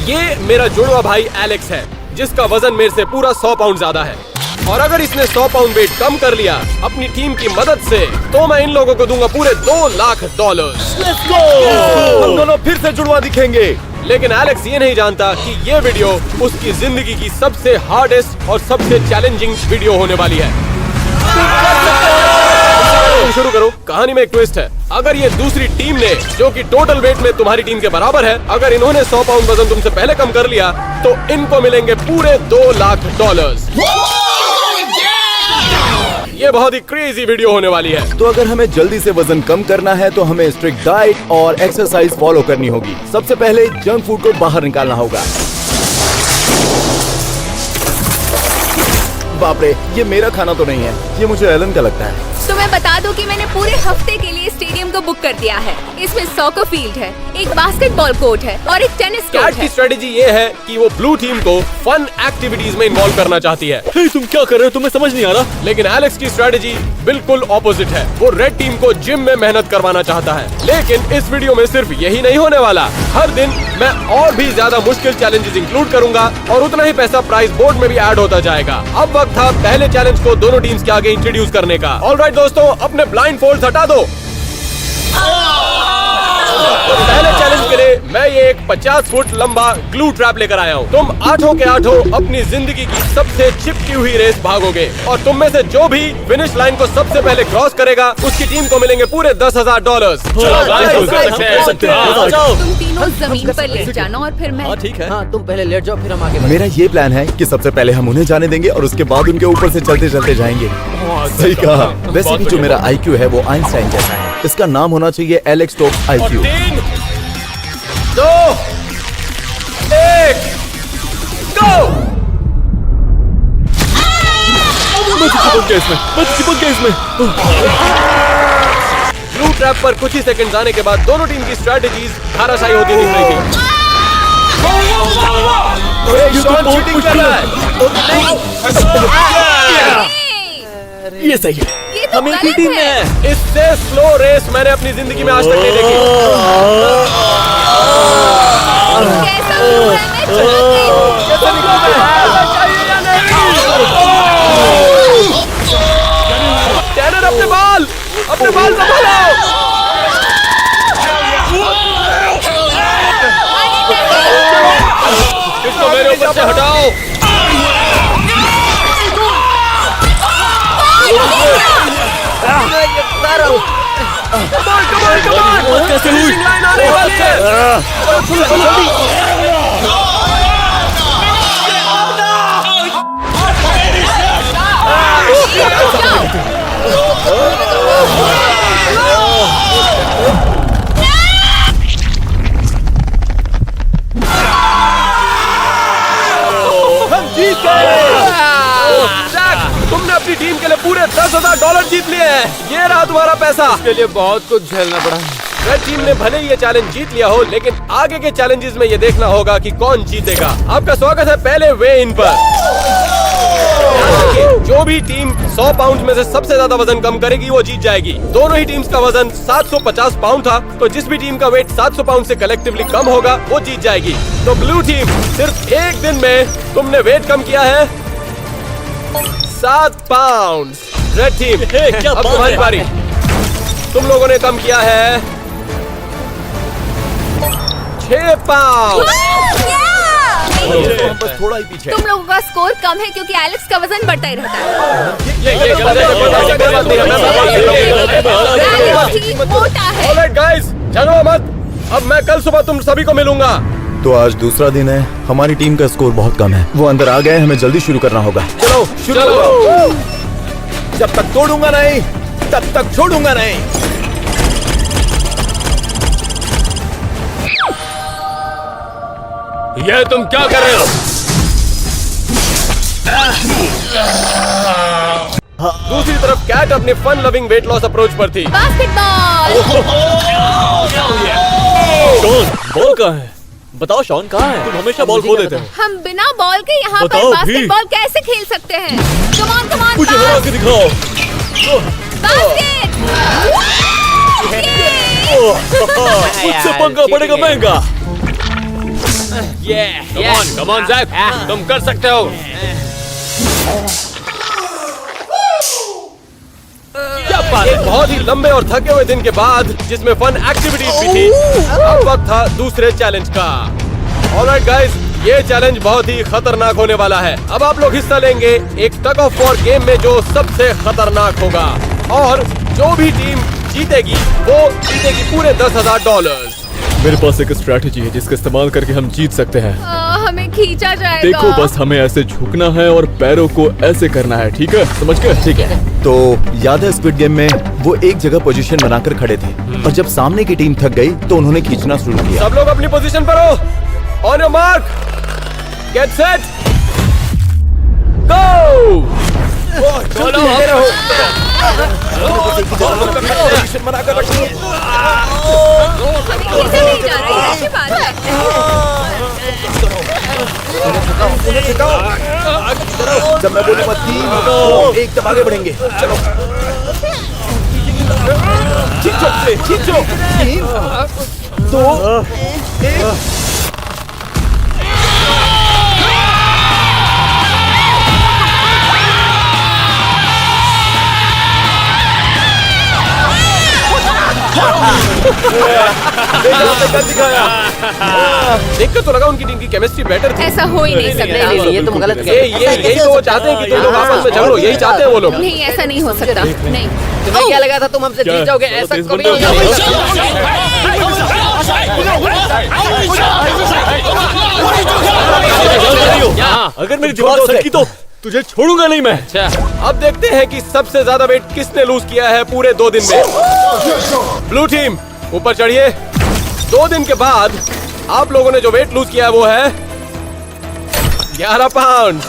ये मेरा जुड़वा भाई एलेक्स है, जिसका वजन मेरे से पूरा 100 पाउंड ज्यादा है। और अगर इसने 100 पाउंड वेट कम कर लिया अपनी टीम की मदद से, तो मैं इन लोगों को दूंगा पूरे $2 लाख। Let's go! हम दोनों फिर से जुड़वा दिखेंगे। लेकिन एलेक्स ये नहीं जानता कि ये वीडियो उसकी जिंदगी की सबसे हार्डेस्ट और सबसे चैलेंजिंग वीडियो होने वाली है। तुम शुरू करो। कहानी में एक ट्विस्ट है। अगर ये दूसरी टीम ने, जो कि टोटल वेट में तुम्हारी टीम के बराबर है, अगर इन्होंने 100 पाउंड वजन तुमसे पहले कम कर लिया, तो इनको मिलेंगे पूरे $2 लाख। ये बहुत ही क्रेजी वीडियो होने वाली है। तो अगर हमें जल्दी से वजन कम करना है तो हमें स्ट्रिक्ट डाइट और एक्सरसाइज फॉलो करनी होगी। सबसे पहले जंक फूड को बाहर निकालना होगा। बाप रे, ये मेरा खाना तो नहीं है, ये मुझे एलन का लगता है। तो मैं बता दूं कि मैंने पूरे हफ्ते के लिए स्टेडियम को बुक कर दिया है। इसमें सॉकर फील्ड है, एक बास्केटबॉल कोर्ट है और एक टेनिस कोर्ट कैट है। की स्ट्रेटेजी ये है कि वो ब्लू टीम को फन एक्टिविटीज में इन्वॉल्व करना चाहती है। तुम क्या कर रहे हो? तुम्हें समझ नहीं आ रहा? लेकिन एलेक्स की स्ट्रेटेजी बिल्कुल ऑपोजिट है। वो रेड टीम को जिम में मेहनत करवाना चाहता है। लेकिन इस वीडियो में सिर्फ यही नहीं होने वाला। हर दिन मैं और भी ज्यादा मुश्किल चैलेंजेस इंक्लूड करूंगा और उतना ही पैसा प्राइस बोर्ड में भी ऐड होता जाएगा। अब वक्त था पहले चैलेंज को दोनों टीम्स के आगे इंट्रोड्यूस करने का। ऑलराइट दोस्तों, अपने ब्लाइंड फोल्ड हटा दो। तो पहले चैलेंज के लिए मैं ये एक 50 फुट लंबा ग्लू ट्रैप लेकर आया हूँ। तुम आठों के आठों अपनी जिंदगी की सबसे चिपकी हुई रेस भागोगे और तुम में से जो भी फिनिश लाइन को सबसे पहले क्रॉस करेगा, उसकी टीम को मिलेंगे पूरे $10,000। तुम तीनों जमीन पर लेट जाना और फिर मैं। ठीक है। हाँ, तुम पहले लेट जाओ, फिर हम आगे मेरा ये प्लान है कि सबसे पहले हम उन्हें जाने देंगे और उसके बाद उनके ऊपर से चलते चलते जाएंगे। सही कहा। वैसे भी जो मेरा IQ है वो आइंस्टाइन जैसा है। इसका नाम होना चाहिए एलेक्स स्टोक्स IQ। 3, 2, 1, गो! चिपक गया इसमें। ब्लू ट्रैप पर कुछ ही सेकंड आने के बाद दोनों टीम की स्ट्रेटेजीज धाराशायी होती दिख रही थी। ये सही है। ये तो हम एक ही गलत टीम में है। हैं। इससे स्लो रेस मैंने अपनी जिंदगी में आज तक नहीं देखी। कैसा क्यों है? मैं चुनौती टैनर, अपने बाल संभालो। इसको मेरे ऊपर से हटाओ। कमान, कैसे हुई? फिनिशिंग लाइन आने वाली है। जैक, तुमने अपनी टीम के लिए पूरे $10,000 जीत लिए हैं। ये रहा तुम्हारा पैसा। इसके लिए बहुत कुछ झेलना पड़ा। रेड टीम ने भले ही ये चैलेंज जीत लिया हो, लेकिन आगे के चैलेंजेस में ये देखना होगा कि कौन जीतेगा। आपका स्वागत है पहले वे इन पर। जो भी टीम 100 पाउंड में से सबसे ज्यादा वजन कम करेगी वो जीत जाएगी। दोनों ही टीम्स का वजन 750 पाउंड था, तो जिस भी टीम का वेट 700 पाउंड से कलेक्टिवली कम होगा वो जीत जाएगी। तो ब्लू टीम, सिर्फ एक दिन में तुमने वेट कम किया है 7 पाउंड। रेड टीम, क्या अब बात तुम्हारी है। बारी। तुम लोगों ने कम किया है 6 पाउंड। हम बस थोड़ा ही पीछे। तुम लोगों का स्कोर कम है क्योंकि एलेक्स का वजन बढ़ता ही रहता है। ये गलत है, कोई बात नहीं है। ठीक मोटा है। ऑलराइट गाइस, चलो मत। अब मैं कल सुबह तुम सभी को मिलूंगा। तो आज दूसरा दिन है। हमारी टीम का स्कोर बहुत कम है। वो अंदर आ गए, हमें जल्दी शुरू करना होगा। चलो शुरू करो। जब तक तोड़ूंगा नहीं तब तक छोड़ूंगा नहीं। ये तुम क्या कर रहे हो? दूसरी तरफ कैट अपनी fun loving weight loss approach पर थी। बास्केटबॉल। शॉन, बॉल कहाँ है? बताओ शॉन कहाँ है? तुम हमेशा बॉल खो देते हो। हम बिना बॉल के यहाँ पर बताओ भी। बास्केटबॉल कैसे खेल सकते हैं? कमान कमान मुझे हरा के दिखाओ। बास्केट। मुझसे पंगा पड़ेगा महंगा। कम ऑन जैक, तुम कर सकते हो। एक बहुत ही लंबे और थके हुए दिन के बाद, जिसमें फन एक्टिविटीज भी थी, अब वक्त था दूसरे चैलेंज का। ऑलराइट गाइस, ये चैलेंज बहुत ही खतरनाक होने वाला है। अब आप लोग हिस्सा लेंगे एक टग ऑफ वॉर गेम में जो सबसे खतरनाक होगा, और जो भी टीम जीतेगी वो जीतेगी पूरे $10,000। मेरे पास एक स्ट्रैटेजी है जिसका इस्तेमाल करके हम जीत सकते हैं। हमें खींचा जाएगा। देखो, बस हमें ऐसे झुकना है और पैरों को ऐसे करना है, ठीक है? समझ गए? ठीक है। तो याद है स्क्विड गेम में वो एक जगह पोजीशन बनाकर खड़े थे, और जब सामने की टीम थक गई तो उन्होंने खींचना शुरू किया। सब लोग अपनी पोजीशन पर हो। On your mark, get set, go. Position बनाकर रखिए। हमें खींचा नहीं जा रही है, अच्छी बात है। जब मैं बोलूंगा 3, एकदम आगे बढ़ेंगे। चलो खींचो, खींचो। 3, 2, 1। देखकर तो लगा उनकी टीम की केमिस्ट्री बेटर थी। ऐसा हो ही नहीं सकता। नहीं, ये तुम गलत कह रहे हो। यही तो वो चाहते हैं कि तुम लोग आपस में झगड़ो, यही चाहते हैं वो लोग। नहीं, ऐसा नहीं हो सकता। नहीं। तुम्हें क्या लगा था तुम हमसे जीत जाओगे? ऐसा कभी नहीं होगा। अगर मेरी दीवार सरकी तो तुझे छोड़ूंगा नहीं मैं। अब देखते हैं कि सबसे ज्यादा वेट किसने लूज किया है पूरे 2 दिन में। ब्लू टीम ऊपर चढ़िए। 2 दिन के बाद आप लोगों ने जो वेट लूज किया है वो है 11 पाउंड।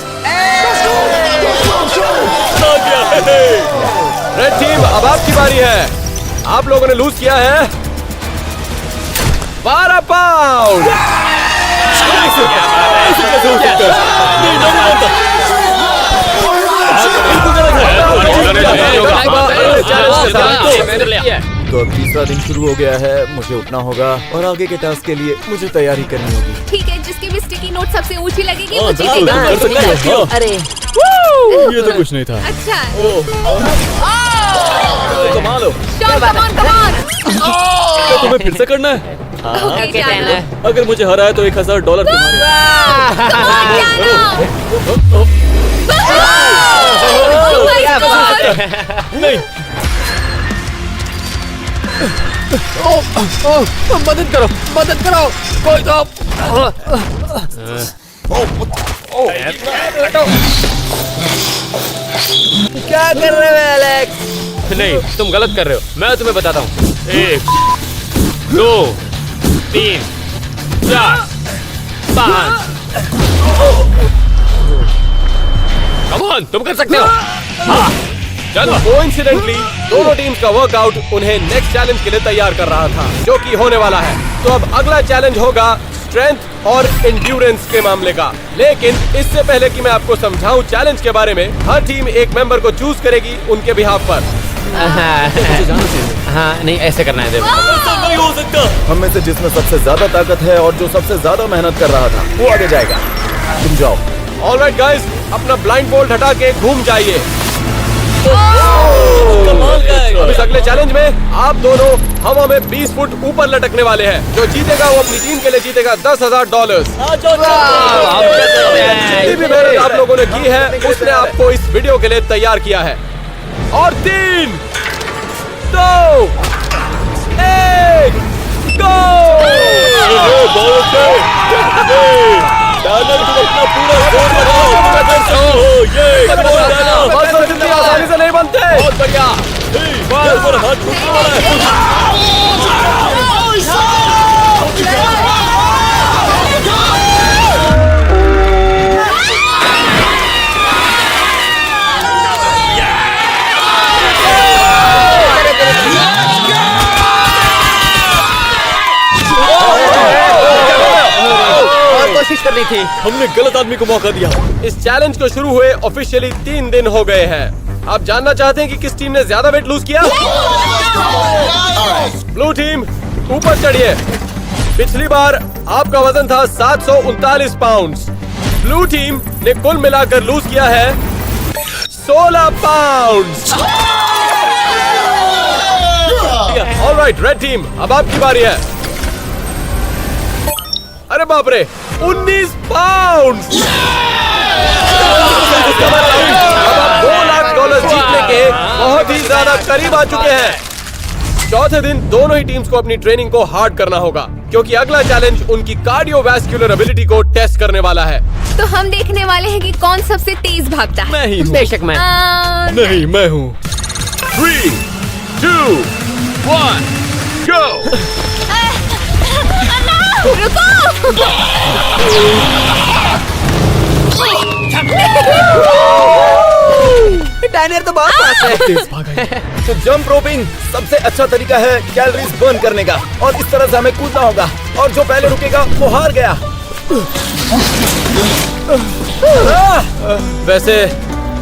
रेड टीम, अब आपकी बारी है। आप लोगों ने लूज किया है 12 पाउंड। तो अब तीसरा दिन शुरू हो गया है, मुझे उठना होगा और आगे के टास्क के लिए मुझे तैयारी करनी होगी। ठीक है, जिसकी भी स्टिकी नोट सबसे ऊंची लगेगी वो बिल्कुल, जीतेगा। कर सकते हो। अरे ये तो कुछ नहीं था। अच्छा। कमाल हो। Shawn, come on, come on. क्या तुम्हें फिर से करना है? ओके, जानो। अगर मुझे हराया तो $1,000 तुम्हारे। Come on, जानो। Oh my God! नहीं, मदद करो, मदद करो, कोई तो। क्या कर रहे हो एलेक्स? नहीं, तुम गलत कर रहे हो। मैं तुम्हें बताता हूँ। 1, 2, 3, 4, 5। कम ऑन, तुम कर सकते हो। हाँ, चलो। कोइंसिडेंटली दोनों टीम्स का वर्कआउट उन्हें नेक्स्ट चैलेंज के लिए तैयार कर रहा था, जो कि होने वाला है। तो अब अगला चैलेंज होगा स्ट्रेंथ और एंड्योरेंस के मामले का। लेकिन इससे पहले कि मैं आपको समझाऊं चैलेंज के बारे में, हर टीम एक मेंबर को चूज करेगी उनके बिहाफ पर। हाँ, नहीं, ऐसे करना है। देखो, नहीं हो सकता। हम में से जिसमें सबसे ज्यादा ताकत है और जो सबसे ज्यादा मेहनत कर रहा था वो आगे जाएगा। तुम जाओ। ऑलराइट गाइस, अपना ब्लाइंड बोल्ट हटा के घूम जाइए। कमाल का है। अब इस अगले चैलेंज में आप दोनों हवा में 20 फुट ऊपर लटकने वाले हैं। जो जीतेगा वो अपनी टीम के लिए जीतेगा $10,000। जितनी भी मेहनत आप लोगों ने की है उसने आपको इस वीडियो के लिए तैयार किया है। और 3, 2, 1, गो! आसानी से नहीं बनते। बहुत बढ़िया। हाथ छूटने वाला है। कोशिश करनी थी। हमने गलत आदमी को मौका दिया। इस चैलेंज को शुरू हुए ऑफिशियली 3 दिन हो गए हैं। आप जानना चाहते हैं कि किस टीम ने ज्यादा वेट लूज किया? ब्लू टीम ऊपर चढ़िए। पिछली बार आपका वजन था 739 पाउंड्स। ब्लू टीम ने कुल मिलाकर लूज किया है 16 पाउंड्स। ऑलराइट रेड टीम, अब आपकी बारी है। अरे बाप रे, 19 पाउंड्स। अब आप $2 लाख जीतने के बहुत ही ज्यादा करीब आ चुके हैं। चौथे दिन दोनों ही टीम्स को अपनी ट्रेनिंग को हार्ड करना होगा, क्योंकि अगला चैलेंज उनकी कार्डियोवैस्कुलर एबिलिटी को टेस्ट करने वाला है। तो हम देखने वाले हैं कि कौन सबसे तेज भागता है। मैं ही हूँ। बेशक मैं। नहीं, मैं हूँ। 3, 2, 1, go! रुको! डायनर तो बहुत फास्ट है। तो जंप रोपिंग सबसे अच्छा तरीका है कैलोरीज बर्न करने का, और इस तरह से हमें कूदना होगा, और जो पहले रुकेगा वो हार गया। वैसे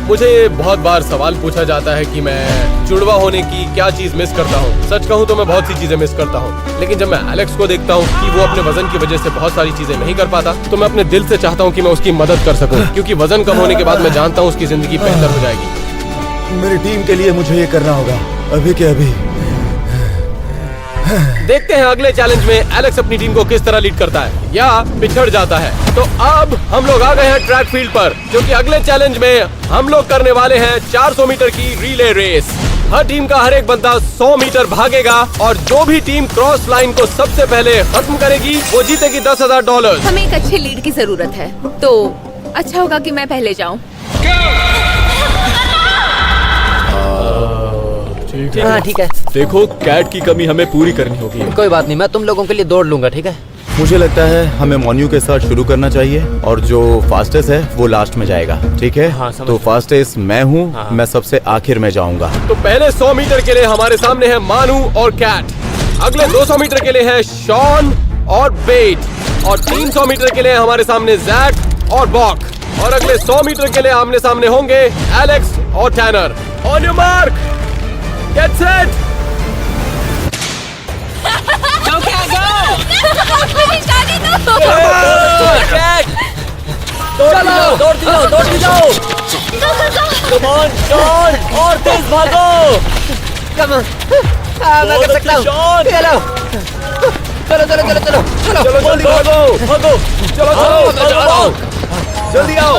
मुझे बहुत बार सवाल पूछा जाता है कि मैं जुड़वा होने की क्या चीज मिस करता हूँ। सच कहूँ तो मैं बहुत सी चीजें मिस करता हूँ, लेकिन जब मैं एलेक्स को देखता हूँ कि वो अपने वजन की वजह से बहुत सारी चीजें नहीं कर पाता, तो मैं अपने दिल से चाहता हूँ कि मैं उसकी मदद कर सकूँ, क्योंकि वजन कम होने के बाद मैं जानता हूँ उसकी जिंदगी बेहतर हो जाएगी। मेरी टीम के लिए मुझे ये करना होगा, अभी के अभी। देखते हैं अगले चैलेंज में एलेक्स अपनी टीम को किस तरह लीड करता है या पिछड़ जाता है। तो अब हम लोग आ गए हैं ट्रैक फील्ड पर, क्योंकि अगले चैलेंज में हम लोग करने वाले हैं 400 मीटर की रिले रेस। हर टीम का हर एक बंदा 100 मीटर भागेगा, और जो भी टीम क्रॉस लाइन को सबसे पहले खत्म करेगी वो जीतेगी $10,000। हमें एक अच्छे लीड की जरूरत है, तो अच्छा होगा कि मैं पहले जाऊं। हाँ ठीक है, देखो, कैट की कमी हमें पूरी करनी होगी। कोई बात नहीं, मैं तुम लोगों के लिए दौड़ लूंगा। ठीक है, मुझे लगता है हमें मोन्यू के साथ शुरू करना चाहिए, और जो फास्टेस्ट है वो लास्ट में जाएगा। ठीक है? हाँ, समझ तो गया। फास्टेस्ट मैं हूँ। हाँ। मैं सबसे आखिर में जाऊंगा। तो पहले 100 मीटर के लिए हमारे सामने है मानू और कैट। अगले 200 मीटर के लिए है शॉन और बेट, और 300 मीटर के लिए हमारे सामने जैक और बॉक, और अगले 100 मीटर के लिए आमने सामने होंगे एलेक्स और tenor. On your mark, get set. मुझे जाने दो। दौड़ती जाओ। Come on, Sean, और तेज भागो। मैं कर सकता हूँ। शॉन। चलो चलो जल्दी भागो। चलो जल्दी आओ।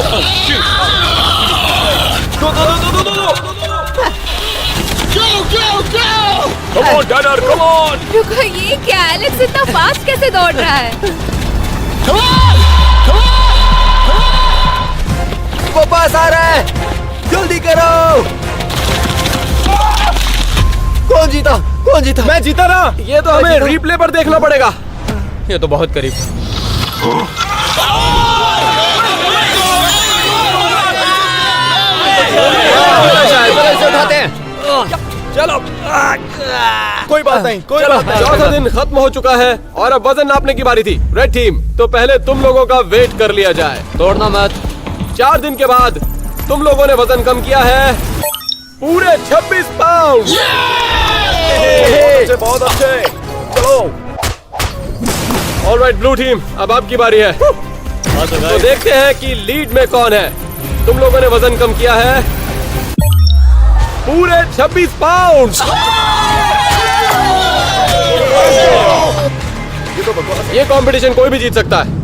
Come on, tenor, come on। रुको, ये क्या? एलेक्स इतना फास्ट कैसे दौड़ रहा है? वो पास आ रहा है, जल्दी करो। कौन जीता? मैं जीता ना। ये तो हमें रिप्ले पर देखना पड़ेगा। ये तो बहुत करीब। उठाते हैं। चलो, कोई बात नहीं, कोई बात नहीं। चौथा दिन खत्म हो चुका है और अब वजन नापने की बारी थी। रेड टीम, तो पहले तुम लोगों का वेट कर लिया जाए। दौड़ना मत। 4 दिन के बाद तुम लोगों ने वजन कम किया है पूरे 26 पाउंड। बहुत अच्छे। चलो। ऑलराइट ब्लू टीम, अब आपकी बारी है। तो देखते हैं कि लीड में कौन है। तुम लोगों ने वजन कम किया है पूरे 26 पाउंड। ये कंपटीशन कोई भी जीत सकता है।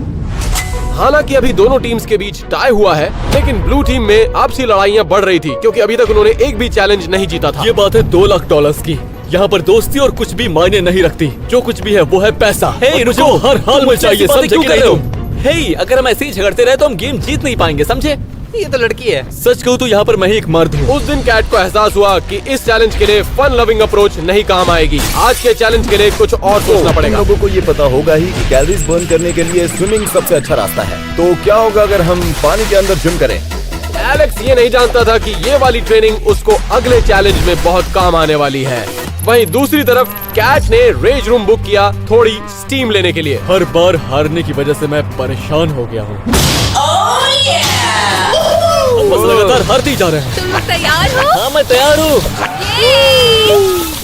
हालांकि अभी दोनों टीम्स के बीच टाई हुआ है, लेकिन ब्लू टीम में आपसी लड़ाइयां बढ़ रही थी, क्योंकि अभी तक उन्होंने एक भी चैलेंज नहीं जीता था। ये बात है $2 लाख की। यहाँ पर दोस्ती और कुछ भी मायने नहीं रखती। जो कुछ भी है वो है पैसा। हे, मुझे वो हर हाल में चाहिए। समझे क्यों कि कर नहीं रहे हो? तुम? हे, अगर हम ऐसे ही झगड़ते रहे तो हम गेम जीत नहीं पाएंगे, समझे? ये तो लड़की है। सच कहूँ तो यहाँ पर मैं ही एक मर्द हूँ। उस दिन कैट को एहसास हुआ कि इस चैलेंज के लिए फन लविंग अप्रोच नहीं काम आएगी। आज के चैलेंज के लिए कुछ और सोचना तुम पड़ेगा। लोगों को ये पता होगा ही कि कैलोरीज बर्न करने के लिए स्विमिंग सबसे अच्छा रास्ता है। तो क्या होगा अगर हम पानी के अंदर जिम करें? एलेक्स ये नहीं जानता था कि ये वाली ट्रेनिंग उसको अगले चैलेंज में बहुत काम आने वाली है। वहीं दूसरी तरफ कैट ने रेज रूम बुक किया थोड़ी स्टीम लेने के लिए। हर बार हारने की वजह से मैं परेशान हो गया हूँ। हम बस लगातार हारते ही जा रहे हैं। तुम लोग तैयार हो? हाँ, मैं तैयार हूँ। ये!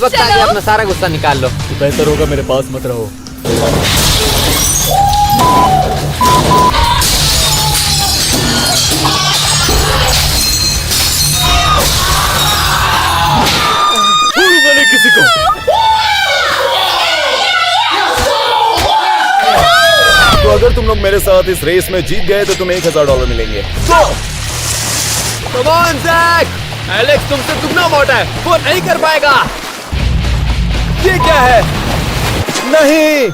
वक्त आ गया, अपना सारा गुस्सा निकाल लो। तो बेहतर होगा मेरे पास मत रहो। छोड़ूंगा नहीं किसी को। तो अगर तुम लोग मेरे साथ इस रेस में जीत गए तो तुम्हें $1000 मिलेंगे। कम ऑन जैक, एलेक्स तुमसे दुगना मोटा है, वो नहीं कर पाएगा। ये क्या है? नहीं।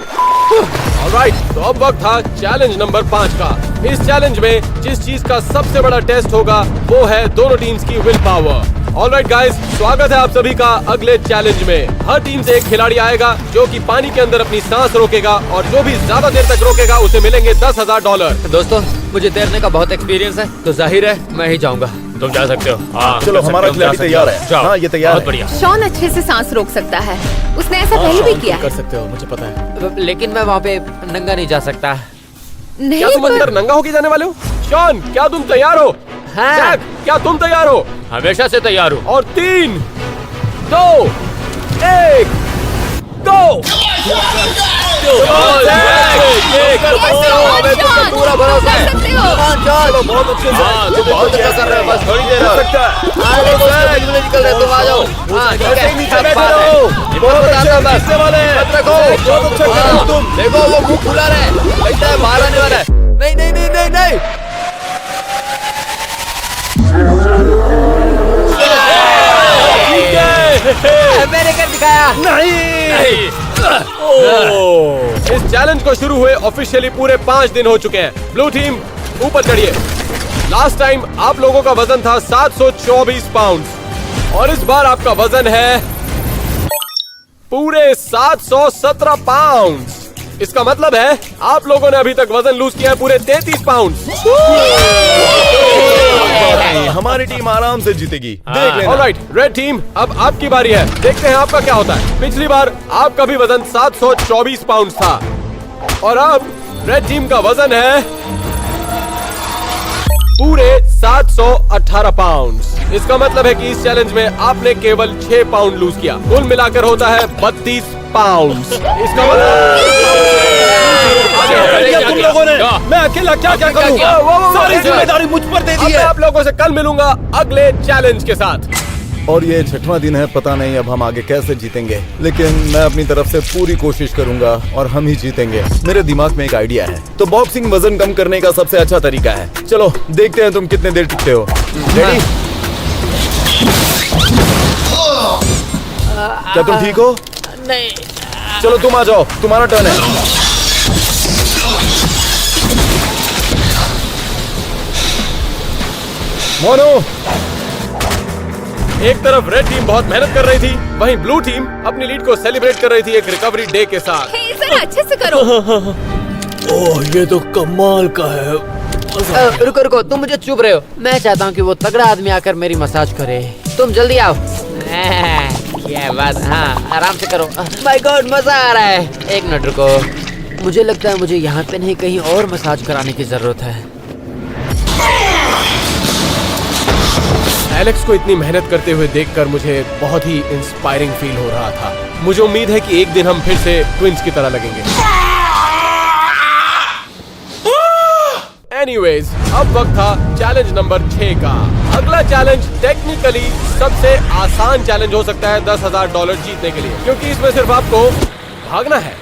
ऑलराइट, तो अब वक्त था चैलेंज नंबर 5 का। इस चैलेंज में जिस चीज का सबसे बड़ा टेस्ट होगा वो है दोनों टीम्स की विल पावर। ऑलराइट गाइस, स्वागत है आप सभी का अगले चैलेंज में। हर टीम से एक खिलाड़ी आएगा जो कि पानी के अंदर अपनी सांस रोकेगा और जो भी ज्यादा देर तक रोकेगा उसे मिलेंगे $10,000। दोस्तों, मुझे तैरने का बहुत एक्सपीरियंस है, तो जाहिर है मैं ही जाऊंगा। तुम जा सकते हो। हाँ, चलो, हमारा खिलाड़ी तैयार है। जाओ। हाँ, ये तैयार बहुत है। बढ़िया। शॉन अच्छे से सांस रोक सकता है, उसने ऐसा पहले भी किया कर है। सकते हो, मुझे पता है। लेकिन मैं वहाँ पे नंगा नहीं जा सकता। नहीं क्या तुम अंदर नंगा होके जाने वाले हो? शॉन, क्या तुम तैयार हो? हाँ। जैक, क्या तुम तैयार हो? हमेशा से तैयार हूँ। और 3, 2, 1, गो! पूरा भरोसा है। चलो, बहुत अच्छे से। तुम बहुत अच्छा कर रहे हो, बस थोड़ी देर हो और। सकता है। निकल रहे, तुम आ जाओ। हाँ, ठीक ऐसे है। ही नीचे सब बैठे बात है। रहो। इनको बहुत बताता अच्छे हूँ बस। जीतने वाले हैं। मत रखो। बहुत अच्छा कर रहे हो तुम। देखो, वो मुंह खुला रहा है, लगता है बाहर आने वाला है। नहीं नहीं नहीं नहीं नहीं। मैंने कर दिखाया। नहीं। इस चैलेंज को शुरू हुए ऑफिशियली पूरे 5 दिन हो चुके हैं। ब्लू टीम ऊपर चढ़िए। लास्ट टाइम आप लोगों का वजन था 724 पाउंड और इस बार आपका वजन है पूरे 717 पाउंड। इसका मतलब है आप लोगों ने अभी तक वजन लूज किया है पूरे 33 पाउंड। हमारी टीम आराम से जीतेगी, देख लेना। ऑलराइट, रेड टीम अब आपकी बारी है। देखते हैं आपका क्या होता है। पिछली बार आपका भी वजन 724 पाउंड था और अब रेड टीम का वजन है पूरे 718 पाउंड। इसका मतलब है कि इस चैलेंज में आपने केवल 6 पाउंड लूज किया। कुल मिलाकर होता है 32 पाउंड। इसका तुम लोगों ने, मैं अकेला क्या क्या करूं? सारी जिम्मेदारी मुझ पर दे दी मैं है। आप लोगों से कल मिलूंगा अगले चैलेंज के साथ। और ये 6वां दिन है, पता नहीं अब हम आगे कैसे जीतेंगे, लेकिन मैं अपनी तरफ से पूरी कोशिश करूंगा और हम ही जीतेंगे। मेरे दिमाग में एक आइडिया है। तो बॉक्सिंग वजन कम करने का सबसे अच्छा तरीका है। चलो देखते हैं तुम कितने देर टिकते हो। रेडी? क्या तुम ठीक हो? नहीं। चलो तुम आ जाओ, तुम्हारा टर्न है। मोनू, एक तरफ रेड टीम बहुत मेहनत कर रही थी, वहीं ब्लू टीम अपनी लीड को सेलिब्रेट कर रही थी एक रिकवरी डे के साथ। हे, जरा अच्छे से करो। ओह, ये तो कमाल का है। रुको रुको, तुम मुझे चुप रहे हो। मैं चाहता हूँ कि वो तगड़ा आदमी आकर मेरी मसाज करे। तुम जल्दी आओ। क्या बात। हाँ, आराम से करो। माय गॉड, मजा आ रहा है। एक मिनट रुको, मुझे लगता है मुझे यहाँ पे नहीं कहीं और मसाज कराने की जरूरत है। एलेक्स को इतनी मेहनत करते हुए देखकर मुझे बहुत ही इंस्पायरिंग फील हो रहा था। मुझे उम्मीद है कि एक दिन हम फिर से ट्विंस की तरह लगेंगे। एनीवेज, अब वक्त था चैलेंज नंबर 6 का। अगला चैलेंज टेक्निकली सबसे आसान चैलेंज हो सकता है $10,000 जीतने के लिए, क्योंकि इसमें सिर्फ आपको भागना है,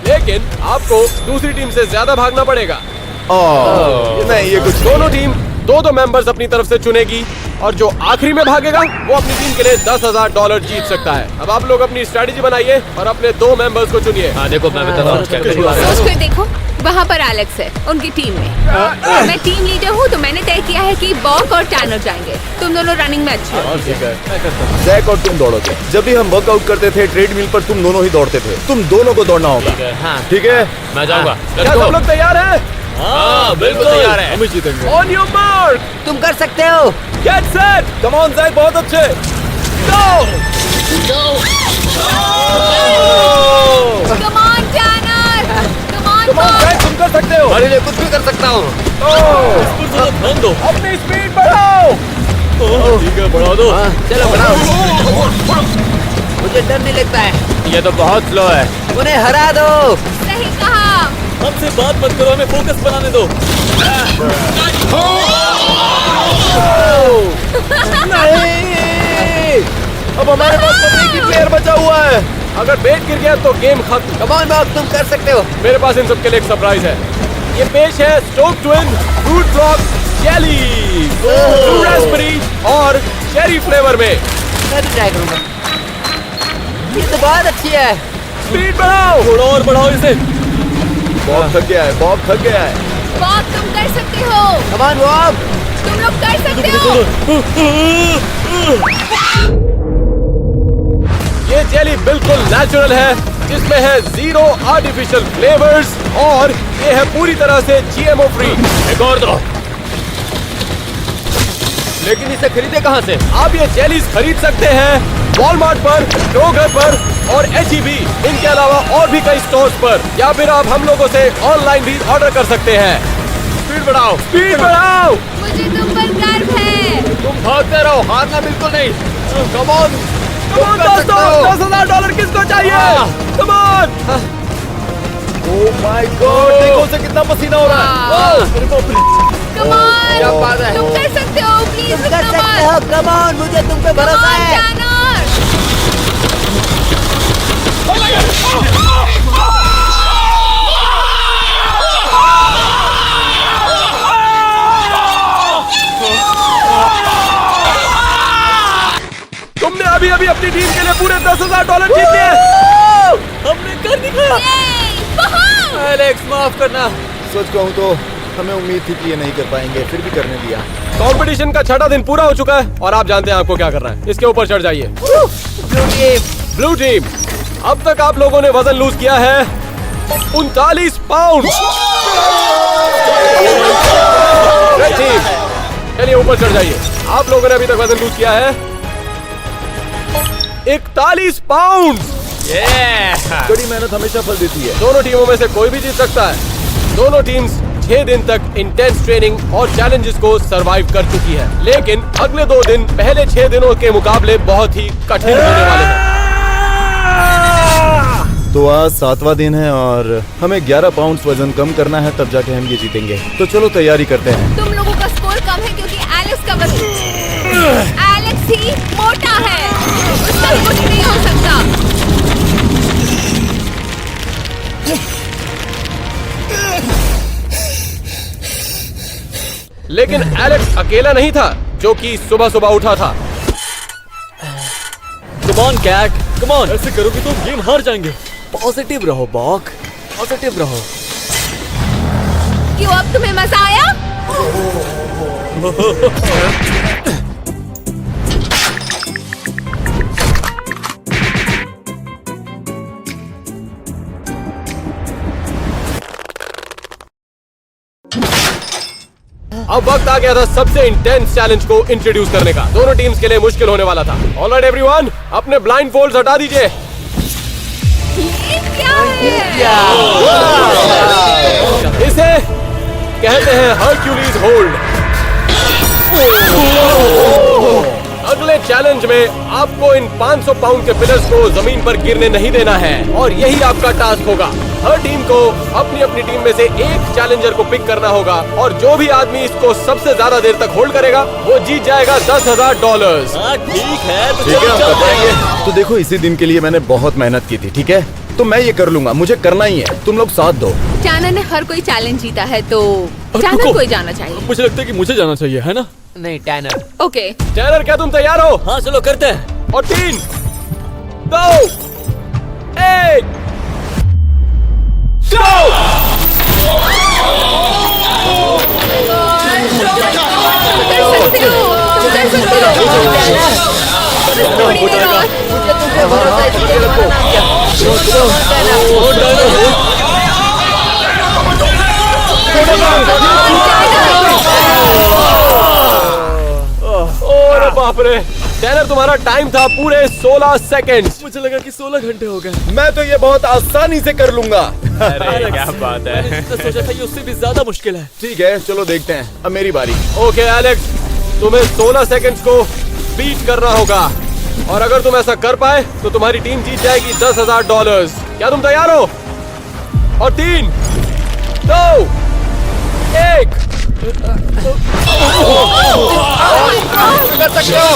लेकिन आपको दूसरी टीम से ज्यादा भागना पड़ेगा। नहीं, ये कुछ दोनों टीम 2-2 मेंबर्स अपनी तरफ से चुनेगी और जो आखिरी में भागेगा वो अपनी टीम के लिए $10,000 जीत सकता है। अब आप लोग अपनी स्ट्रेटेजी बनाइए और अपने 2 मेंबर्स को चुनिए। हाँ देखो, मैं बताता हूँ क्या करें। सोच कर देखो, वहाँ पर एलेक्स है उनकी टीम में। मैं टीम लीडर हूँ तो मैंने तय किया है कि बॉक और टैनर जाएंगे। तुम दोनों रनिंग में अच्छे हो। ठीक है। जैक और तुम दौड़ोगे। जब भी हम वर्कआउट करते थे ट्रेडमिल पर, तुम दोनों ही दौड़ते थे। तुम दोनों को दौड़ना होगा, हाँ, ठीक है? मैं जाऊँगा। क्या सब लोग तैयार हैं? हाँ, बिल्कुल तैयार है। हम ही जीतेंगे। ऑन योर मार्क, तुम कर सकते हो। Get set, come on Jack, बहुत अच्छे। Go! Come on Tanner, come on come on Jack, तुम कर सकते हो। तुम्हारे लिए कुछ भी कर सकता हूँ। इस पर थोड़ा ध्यान दो। अपनी स्पीड बढ़ाओ। ठीक है, बढ़ा दो। हाँ, चलो बढ़ाओ। मुझे डर नहीं लगता है। ये तो बहुत स्लो है। उन्हें हरा दो। सही कहा। हमसे बात मत करो, हमें फोकस बनाने दो। नहीं, अब हमारे पास तो एक ही प्लेयर बचा हुआ है। अगर बेट गिर गया तो गेम खत्म। कम ऑन बॉब, तुम कर सकते हो। मेरे पास इन सबके लिए एक सरप्राइज है। ये पेश है Stoke twin fruit drop jelly, raspberry और चेरी फ्लेवर में। मैं भी ट्राई करूंगा। ये तो बहुत अच्छी है। स्पीड बढ़ाओ। थोड़ा और बढ़ाओ इसे। बॉब थक गया है, बॉब थक गया है। बॉब तुम कर सकते हो। Come on Bob. तुम लोग कर सकते हो। ये जेली बिल्कुल नेचुरल है, जिसमें है 0 आर्टिफिशियल फ्लेवर्स और ये है पूरी तरह से GMO फ्री। एक और दो। लेकिन इसे खरीदे कहाँ से? आप ये जेलीज खरीद सकते हैं वॉलमार्ट पर, क्रोगर पर और HEB, इनके अलावा और भी कई स्टोर्स पर, या फिर आप हम लोगों से ऑनलाइन भी ऑर्डर कर सकते हैं। स्पीड बढ़ाओ, स्पीड बढ़ाओ। मुझे तुम पर गर्व है। तुम भागते रहो, हारना बिल्कुल नहीं। कम ऑन दोस्तों, $10,000 किसको चाहिए? Come on. Oh my God, देखो उसे कितना पसीना हो रहा है। कम ऑन। क्या बात है? तुम कर सकते हो, प्लीज तुम कर सकते हो। कम ऑन, मुझे तुम पे भरोसा है। तुमने अभी अभी अपनी टीम के लिए पूरे $10,000 जीत लिए। हमने कर दिखाया। एलेक्स, माफ करना। सच कहूँ तो हमें उम्मीद थी कि ये नहीं कर पाएंगे, फिर भी करने दिया। कंपटीशन का 6वां दिन पूरा हो चुका है और आप जानते हैं आपको क्या करना है। इसके ऊपर चढ़ जाइए। ब्लू टीम, अब तक आप लोगों ने वजन लूज किया है 39 पाउंड। रेड टीम, चलिए ऊपर चढ़ जाइए। आप लोगों ने अभी तक वजन लूज किया है 41 पाउंड। कड़ी मेहनत हमेशा फल देती है। दोनों टीमों में से कोई भी जीत सकता है। दोनों टीम्स 6 दिन तक इंटेंस ट्रेनिंग और चैलेंजेस को सरवाइव कर चुकी है, लेकिन अगले 2 दिन पहले 6 दिनों के मुकाबले बहुत ही कठिन होने वाले हैं। तो आज 7वां दिन है और हमें 11 पाउंड वजन कम करना है, तब जाके हम ये जीतेंगे। तो चलो तैयारी करते हैं। तुम लोगों का स्कोर कम है क्योंकि एलेक्स का वजन, एलेक्स ही मोटा है, उसका कुछ नहीं हो सकता। लेकिन एलेक्स अकेला नहीं था जो कि सुबह सुबह उठा था। Come on Cat, come on. ऐसे करोगे तो गेम हार जाएंगे। पॉजिटिव रहो बॉक, पॉजिटिव रहो। क्यों, अब तुम्हें मजा आया? अब वक्त आ गया था सबसे इंटेंस चैलेंज को इंट्रोड्यूस करने का। दोनों टीम्स के लिए मुश्किल होने वाला था। ऑलराइट एवरीवन, अपने ब्लाइंड फोल्ड्स हटा दीजिए। ये क्या है? इसे कहते हैं हरक्यूलिस होल्ड। अगले चैलेंज में आपको इन 500 पाउंड के पिलर्स को जमीन पर गिरने नहीं देना है और यही आपका टास्क होगा। हर टीम को अपनी अपनी टीम में से एक चैलेंजर को पिक करना होगा और जो भी आदमी इसको सबसे ज्यादा देर तक होल्ड करेगा वो जीत जाएगा $10,000। हाँ ठीक है, तो ठीक है, हम चलते कर हैं। पाएंगे। तो देखो, इसी दिन के लिए मैंने बहुत मेहनत की थी, ठीक है? तो मैं ये कर लूंगा, मुझे करना ही है। तुम लोग साथ दो। टानर ने हर कोई चैलेंज जीता है तो रुको। टानर को ही जाना चाहिए। मुझे लगता है कि मुझे जाना चाहिए, है ना? नहीं टैनर। ओके, टैनर, क्या तुम तैयार हो? हाँ चलो करते हैं। और 3, 2, 1, go! तुम कर सकते हो, तुम कर सकते हो। थोड़ी देर और। मुझे तुम पे भरोसा है, इसलिए मैं बना दिया। और बाप रे, टैनर तुम्हारा टाइम था पूरे 16 सेकंड। मुझे लगा कि 16 घंटे हो गए। मैं तो ये बहुत आसानी से कर लूंगा। अरे क्या बात है। मैंने जितना सोचा था ये उससे भी ज्यादा मुश्किल है। ठीक है, चलो देखते हैं। अब मेरी बारी। ओके एलेक्स, तुम्हें 16 सेकंड्स को बीट करना होगा। और अगर तुम ऐसा कर पाए तो तुम्हारी टीम जीत जाएगी $10,000। क्या तुम तैयार हो? और 3, 2, 1। कर सकते हो।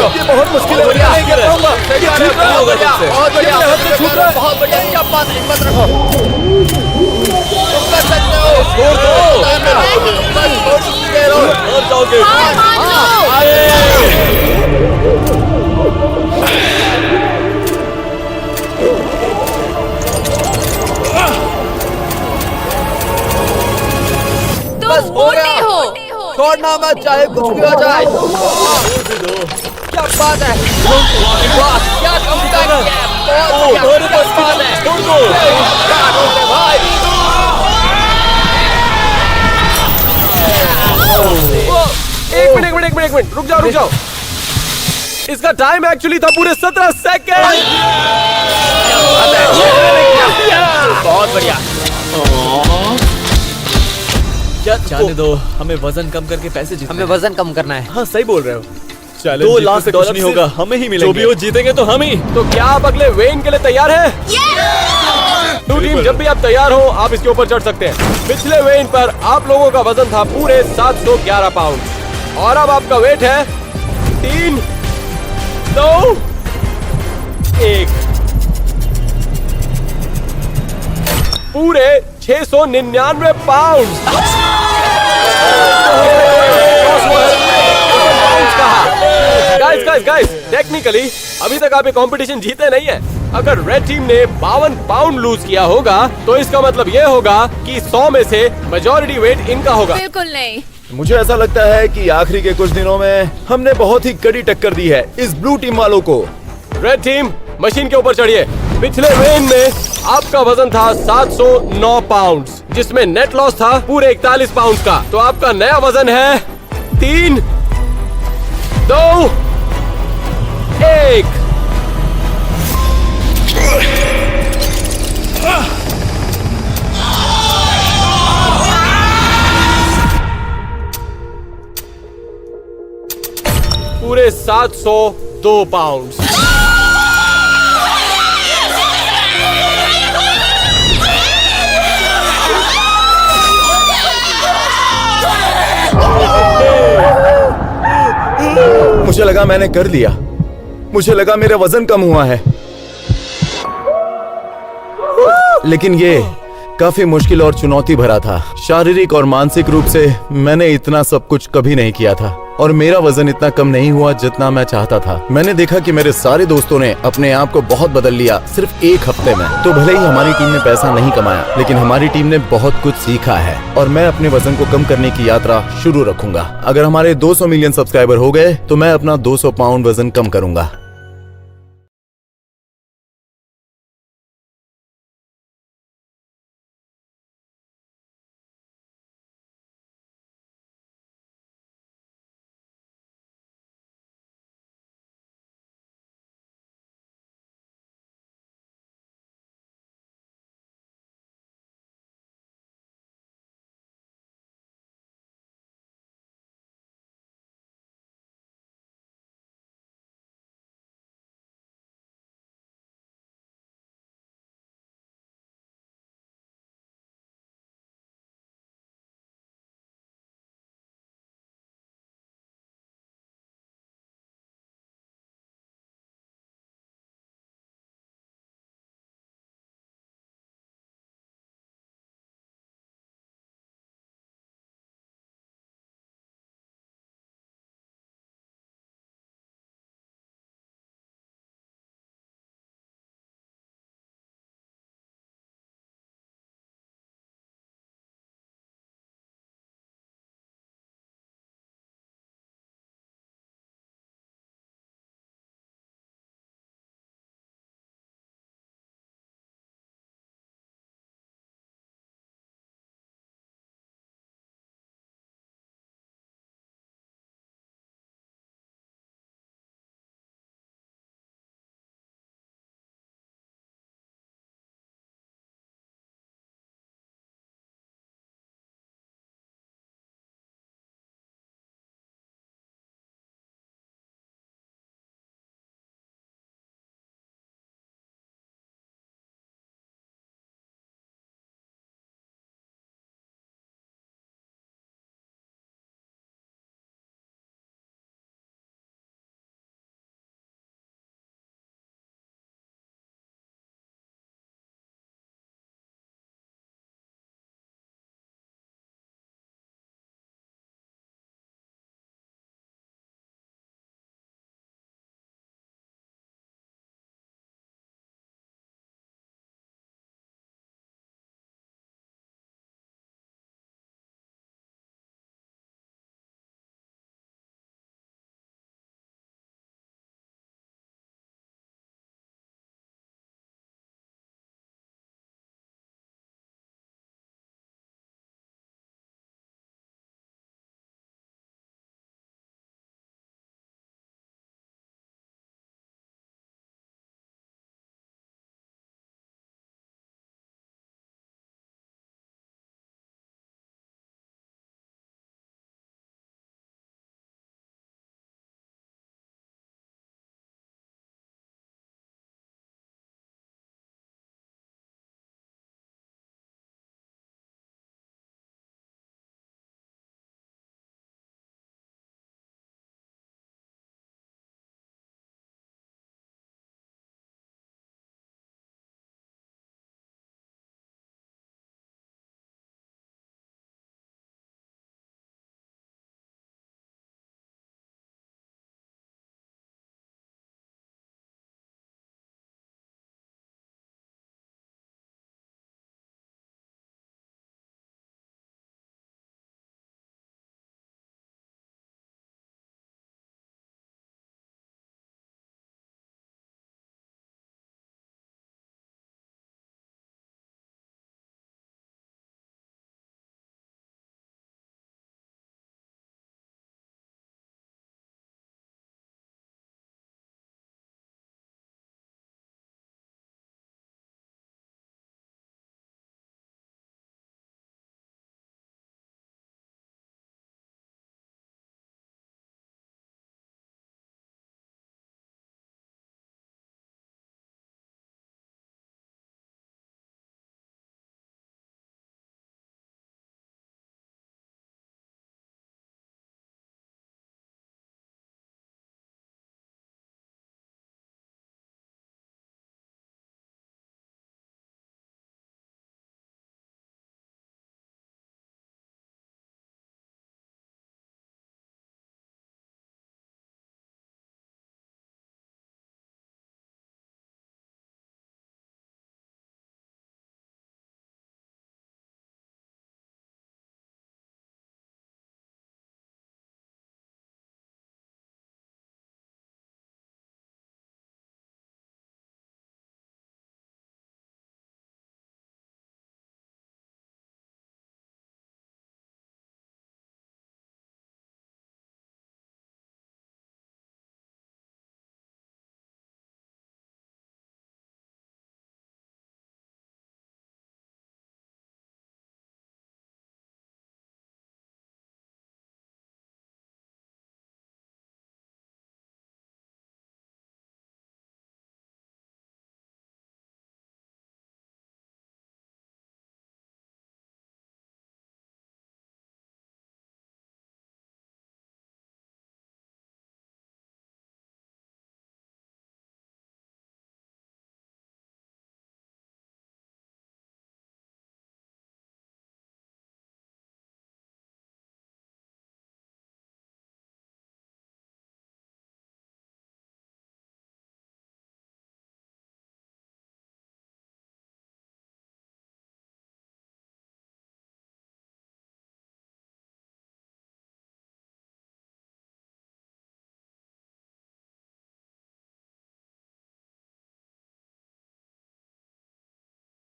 ये बहुत मुश्किल है, मैं नहीं कर पाऊंगा। बहुत बढ़िया, बहुत बढ़िया। क्या बात है, हिम्मत रखो। तुम कर सकते हो। छोड़ दो। बस थोड़ी सी देर और। और जाओगे। बस हो गया। छोड़ना मत, चाहे कुछ भी हो जाए। क्या बात है, वाह, क्या कमबैक किया है। बहुत बढ़िया, क्या बात है। भाई एक मिनट, रुक जाओ। इसका टाइम एक्चुअली था पूरे 17 सेकेंड। बहुत बढ़िया। जाने दो, हमें वजन कम करके पैसे जीतने हमें वजन कम करना है। हाँ सही बोल रहे हो। चैलेंज 2 जीतने लाख से डॉलर कुछ नहीं होगा, हमें ही मिलेंगे। जो भी हो जीतेंगे तो हम ही। तो क्या आप अगले वेन के लिए तैयार हैं? टू टीम, जब भी आप तैयार हो आप इसके ऊपर चढ़ सकते हैं। पिछले वेन पर आप लोगों का वजन था पूरे 711 पाउंड और अब आपका वेट है 3, 2, 1। पूरे 699 पाउंड। गाइस, टेक्निकली अभी तक आप ये कंपटीशन जीते नहीं है। अगर रेड टीम ने 52 पाउंड लूज किया होगा तो इसका मतलब ये होगा कि 100 में से मेजॉरिटी वेट इनका होगा। बिल्कुल नहीं। मुझे ऐसा लगता है कि आखिरी के कुछ दिनों में हमने बहुत ही कड़ी टक्कर दी है इस ब्लू टीम वालों को। रेड टीम, मशीन के ऊपर चढ़िए। पिछले वेन में आपका वजन था 709 पाउंड, जिसमें नेट लॉस था पूरे 41 पाउंड का। तो आपका नया वजन है 3, 2, 1। पूरे 702 पाउंड। मुझे लगा मैंने कर लिया, मुझे लगा मेरा वजन कम हुआ है, लेकिन ये काफी मुश्किल और चुनौती भरा था। शारीरिक और मानसिक रूप से मैंने इतना सब कुछ कभी नहीं किया था और मेरा वजन इतना कम नहीं हुआ जितना मैं चाहता था। मैंने देखा कि मेरे सारे दोस्तों ने अपने आप को बहुत बदल लिया सिर्फ 1 हफ्ते में। तो भले ही हमारी टीम ने पैसा नहीं कमाया, लेकिन हमारी टीम ने बहुत कुछ सीखा है और मैं अपने वजन को कम करने की यात्रा शुरू रखूंगा। अगर हमारे 200 मिलियन सब्सक्राइबर हो गए तो मैं अपना 200 पाउंड वजन कम करूंगा।